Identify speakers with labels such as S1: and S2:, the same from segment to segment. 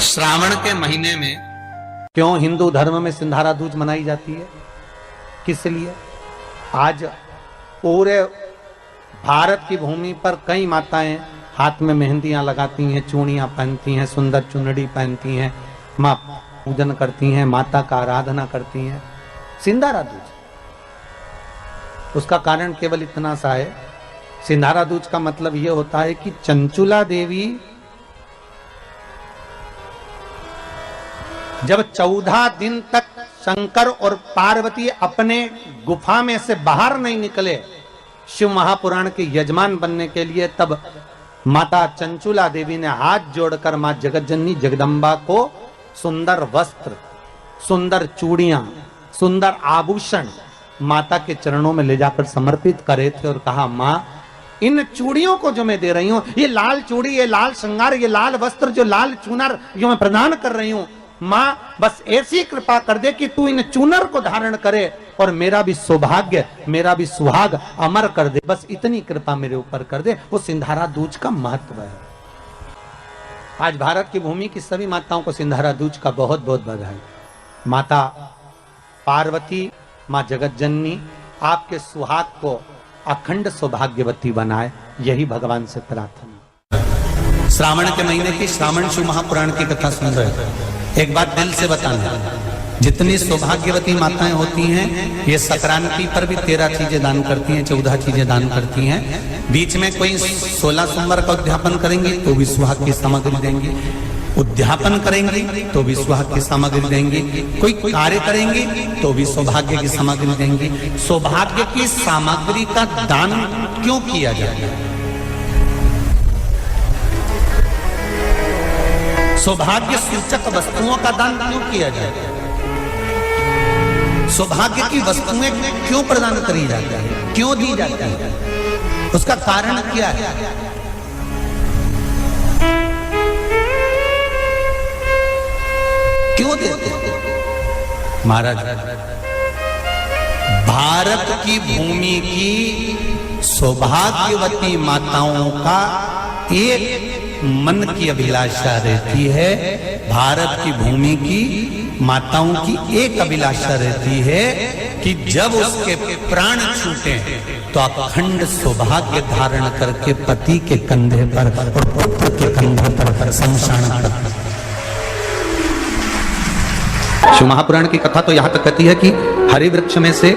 S1: श्रावण के महीने में क्यों हिंदू धर्म में सिंधारा दूज मनाई जाती है? किस लिए? आज पूरे भारत की भूमि पर कई माताएं हाथ में मेहंदियां लगाती हैं, चूड़ियां पहनती हैं, सुंदर चुनरी पहनती हैं, मां पूजन करती हैं, माता का आराधना करती हैं। सिंधारा दूज, उसका कारण केवल इतना सा है। सिंधारा दूज का मतलब यह होता है कि चंचुला देवी जब 14 दिन तक शंकर और पार्वती अपने गुफा में से बाहर नहीं निकले शिव महापुराण के यजमान बनने के लिए, तब माता चंचुला देवी ने हाथ जोड़कर मां जगतजननी जगदम्बा को सुंदर वस्त्र, सुंदर चूड़ियां, सुंदर आभूषण माता के चरणों में ले जाकर समर्पित करे थे और कहा, मां इन चूड़ियों को जो मैं दे रही हूं, ये लाल चूड़ी, ये लाल श्रृंगार, ये लाल वस्त्र, जो लाल चूनर जो मैं प्रदान कर रही हूं, मां बस ऐसी कृपा कर दे कि तू इन चूनर को धारण करे और मेरा भी सौभाग्य, मेरा भी सुहाग अमर कर दे, बस इतनी कृपा मेरे ऊपर कर दे। वो सिंधारा दूज का महत्व है। आज भारत की भूमि की सभी माताओं को सिंधारा दूज का बहुत बहुत बधाई। माता पार्वती, मां जगतजननी आपके सुहाग को अखंड सौभाग्यवती बनाए, यही भगवान से प्रार्थना। श्रावण के महीने की श्रावण शिव महापुराण की कथा सुन रहे हैं। एक बात दिल से बताना, जितनी सौभाग्यवती माताएं होती हैं, ये संक्रांति पर भी 13 चीजें दान करती हैं, 14 चीजें दान करती हैं। बीच में कोई 16 सोमवार का उद्यापन करेंगी तो भी सुहाग की सामग्री देंगी, उद्यापन करेंगी तो भी सुहाग की सामग्री देंगी, कोई कार्य करेंगी तो भी सौभाग्य की सामग्री देंगी। सौभाग्य की सामग्री का दान क्यों किया जाए? सौभाग्य सूचक वस्तुओं का दान क्यों किया जाए? सौभाग्य की वस्तुएं क्यों प्रदान करी जाती है, क्यों दी जाती है? उसका कारण क्या है? क्यों देते हैं? महाराज, भारत की भूमि की सौभाग्यवती माताओं का एक मन की अभिलाषा रहती है, भारत की भूमि की माताओं की एक अभिलाषा रहती है कि जब उसके प्राण छूटे तो अखंड सौभाग्य धारण करके पति के कंधे पर और पुत्र के कंधे पर शमशान कर। शिव महापुराण की कथा तो यहां तक कहती है कि हरे वृक्ष में से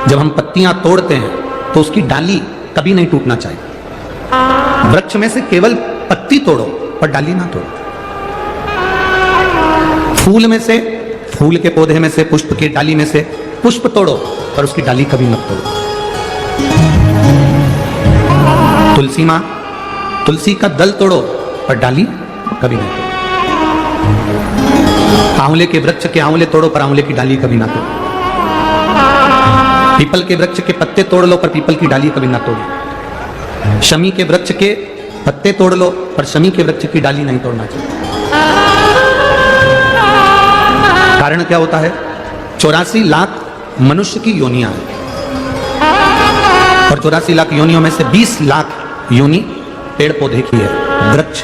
S1: जब हम पत्तियां तोड़ते हैं तो उसकी डाली कभी नहीं टूटना चाहिए। वृक्ष में से केवल पत्ती तोड़ो पर डाली ना तोड़ो। फूल में से, फूल के पौधे में से, पुष्प की डाली में से पुष्प तोड़ो पर उसकी डाली कभी मत तोड़ो। तुलसी मां, तुलसी का दल तोड़ो पर डाली कभी नहीं तोड़ो। आंवले के वृक्ष के आंवले तोड़ो पर आंवले की डाली कभी ना तोड़ो। पीपल के वृक्ष के पत्ते तोड़ लो पर पीपल की डाली कभी ना तोड़ो। शमी के वृक्ष के पत्ते तोड़ लो पर शमी के वृक्ष की डाली नहीं तोड़ना चाहिए। कारण क्या होता है? 84 लाख मनुष्य की योनियां हैं और 84 लाख योनियों में से 20 लाख योनि पेड़ पौधे की है। वृक्ष,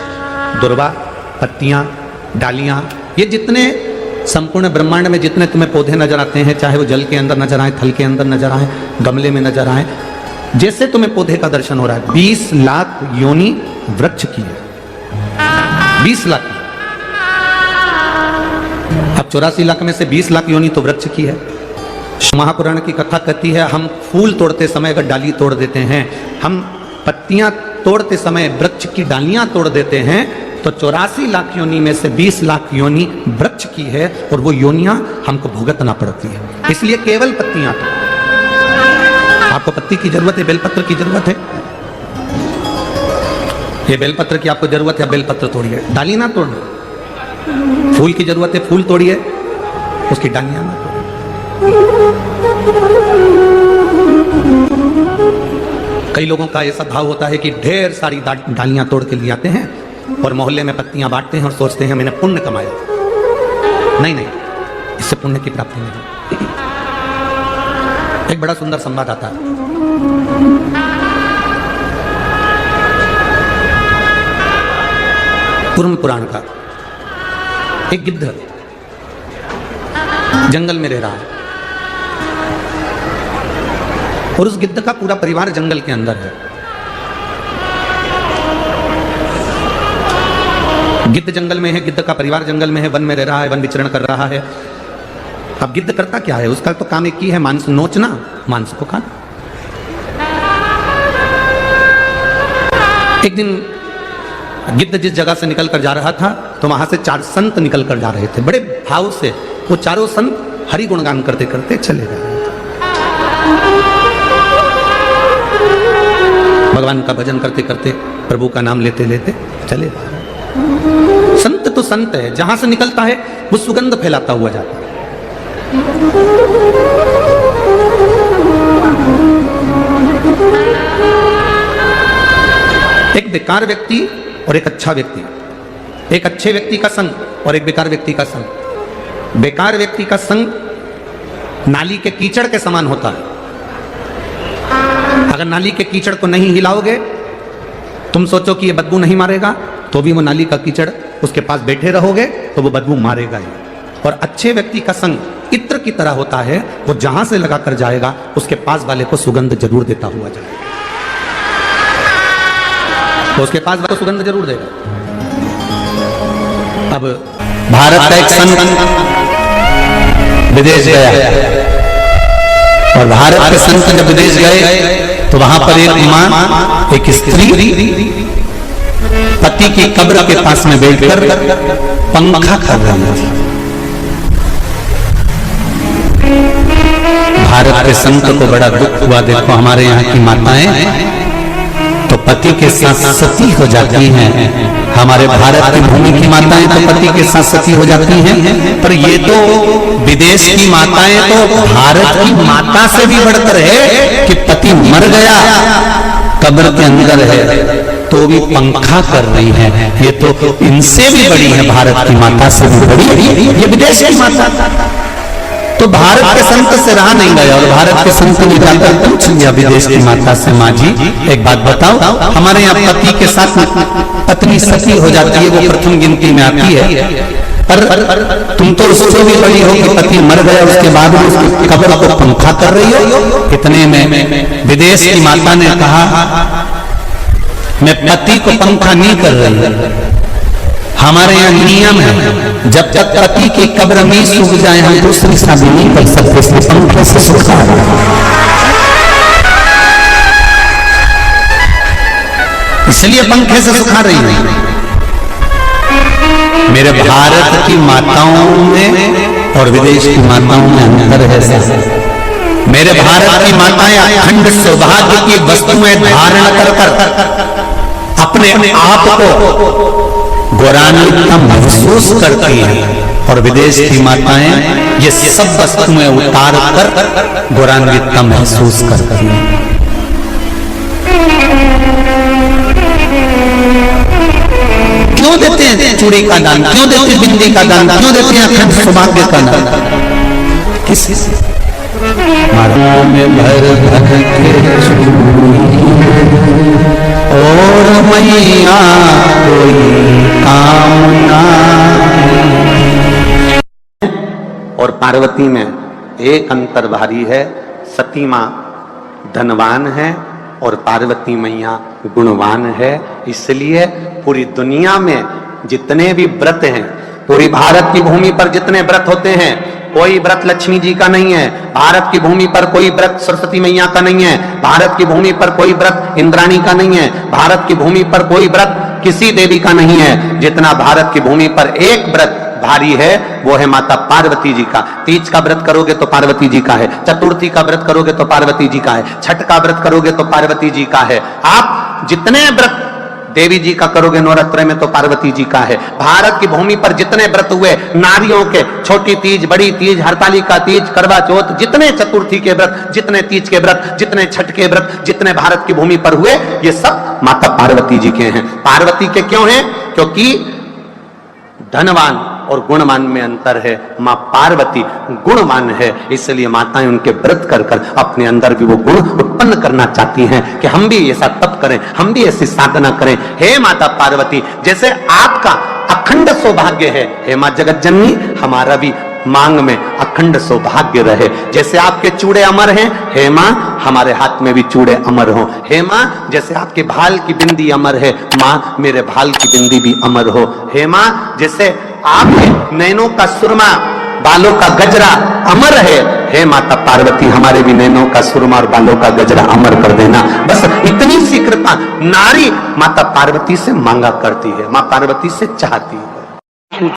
S1: दुर्वा, पत्तियां, डालियां, ये जितने संपूर्ण ब्रह्मांड में जितने तुम्हें पौधे नजर आते हैं, चाहे वो जल के अंदर नजर आए, थल के अंदर नजर आए, गमले में नजर आए, जैसे तुम्हें पौधे का दर्शन हो रहा है, 20 लाख योनि वृक्ष की है। 20 लाख। अब 84 लाख में से 20 लाख योनि तो वृक्ष की है। महापुराण की कथा कहती है, हम फूल तोड़ते समय अगर डाली तोड़ देते हैं, हम पत्तियां तोड़ते समय वृक्ष की डालियां तोड़ देते हैं, तो 84 लाख योनि में से 20 लाख योनि वृक्ष की है और वो योनियां हमको भुगतना पड़ती है। इसलिए केवल पत्तियां तो। आपको पत्ती की जरूरत है, बेलपत्र की जरूरत है, ये बेलपत्र की आपको जरूरत है, बेलपत्र तोड़िए, डाली ना तोड़ना। फूल की जरूरत है, फूल तोड़िए, उसकी डालियां ना तोड़िए। कई लोगों का ऐसा भाव होता है कि ढेर सारी डालियां तोड़ के ले आते हैं और मोहल्ले में पत्तियां बांटते हैं और सोचते हैं मैंने पुण्य कमाया। नहीं नहीं, इससे पुण्य की प्राप्ति नहीं। एक बड़ा सुंदर संवाद आता है। कूर्म पुराण का एक गिद्ध जंगल में रह रहा है और उस गिद्ध का पूरा परिवार जंगल के अंदर है। गिद्ध जंगल में है, गिद्ध का परिवार जंगल में है, वन में रह रहा है, वन विचरण कर रहा है। अब गिद्ध करता क्या है? उसका तो काम एक ही है, मांस नोचना, मांस को खाना। एक दिन गिद्ध जिस जगह से निकल कर जा रहा था तो वहां से 4 संत निकल कर जा रहे थे। बड़े भाव से वो चारों संत हरि गुणगान करते करते चले जा रहे थे, भगवान का भजन करते करते, प्रभु का नाम लेते लेते चले जा रहे। संत तो संत है, जहां से निकलता है वो सुगंध फैलाता हुआ जाता है। एक बेकार व्यक्ति और एक अच्छा व्यक्ति, एक अच्छे व्यक्ति का संग और एक बेकार व्यक्ति का संग। बेकार व्यक्ति का संग नाली के कीचड़ के समान होता है। अगर नाली के कीचड़ को नहीं हिलाओगे, तुम सोचो कि ये बदबू नहीं मारेगा, तो भी वो नाली का कीचड़ उसके पास बैठे रहोगे तो वो बदबू मारेगा ही। और अच्छे व्यक्ति का संग इत्र की तरह होता है, वो जहां से लगा कर जाएगा उसके पास वाले को सुगंध जरूर देता हुआ जाएगा, तो उसके पास वाले को सुगंध जरूर देगा। अब भारत का एक संत विदेश गया और भारत के संत जब विदेश गए तो वहां पर एक मां, एक स्त्री पति की कब्र के पास में बैठकर पंखा कर रही थी। भारत के संत को बड़ा दुख हुआ, देखो हमारे यहाँ की माताएं तो पति के साथ सती हो जाती हैं। हमारे भारत की भूमि की माताएं तो पति के साथ सती हो जाती हैं, पर ये तो विदेश की माताएं तो भारत की माता से भी बढ़कर है कि पति मर गया, कब्र के अंदर है, तो भी पंखा कर रही है। ये तो इनसे भी बड़ी है, भारत की माता से भी बड़ी, ये विदेश की माता। तो भारत के संत से रहा नहीं गया और भारत के संत ने जाकर पूछ लिया विदेश की माता से, माँ जी एक बात बताओ, हमारे यहाँ पति के साथ पत्नी सती हो जाती है, वो प्रथम गिनती में आती है, पर तुम तो उससे भी बड़ी हो कि पति मर गया उसके बाद में उसकी कब्र को पंखा कर रही हो। इतने में विदेश की माता ने कहा, मैं पति को पंखा नहीं कर रही, हमारे यहाँ नियम है जब तक पति की कब्र नहीं सूख जाए हम दूसरी शादी नहीं कर सकते, इसलिए पंखे से सुखा रहे। इसलिए पंखे से सुखा रही है। मेरे भारत की माताओं में और विदेश की माताओं में अंतर है। मेरे भारत की माताएं अखंड सौभाग्य की वस्तुएं धारण कर अपने आप को गौरान्वित महसूस करती हैं और विदेश की माताएं ये सब वस्तुएं उतार कर गौरान्वित महसूस करती हैं। क्यों देते हैं चूड़ी का दान, क्यों देते हैं बिंदी का दान, क्यों देते हैं अखंड सौभाग्य का दान? किस माला में भर भर के और मैया कोई कामना। और पार्वती में एक अंतर भारी है, सती मां धनवान है और पार्वती मैया गुणवान है। इसलिए पूरी दुनिया में जितने भी व्रत हैं, पूरी भारत की भूमि पर जितने व्रत होते हैं, कोई व्रत लक्ष्मी जी का नहीं है, भारत की भूमि पर कोई व्रत सरस्वती मैया का नहीं है, भारत की भूमि पर कोई व्रत इंद्राणी का नहीं है, भारत की भूमि पर कोई व्रत किसी देवी का नहीं है। जितना भारत की भूमि पर एक व्रत भारी है वो है माता पार्वती जी का। तीज का व्रत करोगे तो पार्वती जी का है, चतुर्थी का व्रत करोगे तो पार्वती जी का है, छठ का व्रत करोगे तो पार्वती जी का है। आप जितने व्रत देवी जी का करोगे नवरात्र में तो पार्वती जी का है। भारत की भूमि पर जितने व्रत हुए नारियों के, छोटी तीज, बड़ी तीज, हरतालिका तीज, करवा चौथ, जितने चतुर्थी के व्रत, जितने तीज के व्रत, जितने छठ के व्रत, जितने भारत की भूमि पर हुए, ये सब माता पार्वती जी के हैं। पार्वती के क्यों हैं? क्योंकि धनवान और गुणवान में अंतर है। मां पार्वती गुणवान है, इसलिए माताएं उनके व्रत कर कर अपने अंदर भी वो गुण उत्पन्न करना चाहती हैं कि हम भी ऐसा तप करें, हम भी ऐसी साधना करें। हे माता पार्वती, जैसे आपका अखंड सौभाग्य है। हे मां जगत जननी, हमारा भी मांग में अखंड सौभाग्य रहे। जैसे आपके चूड़े अमर हैं, हे मां हमारे हाथ में भी चूड़े अमर हो। हे मां जैसे आपके भाल की बिंदी अमर है, मां मेरे भाल की बिंदी भी अमर हो। हे मां जैसे आपके नैनों का सुरमा, बालों का गजरा अमर है, हे माता पार्वती हमारे भी नैनों का सुरमा और बालों का गजरा अमर कर देना। बस इतनी सी कृपा नारी माता पार्वती से मांगा करती है, मां पार्वती से चाहती है।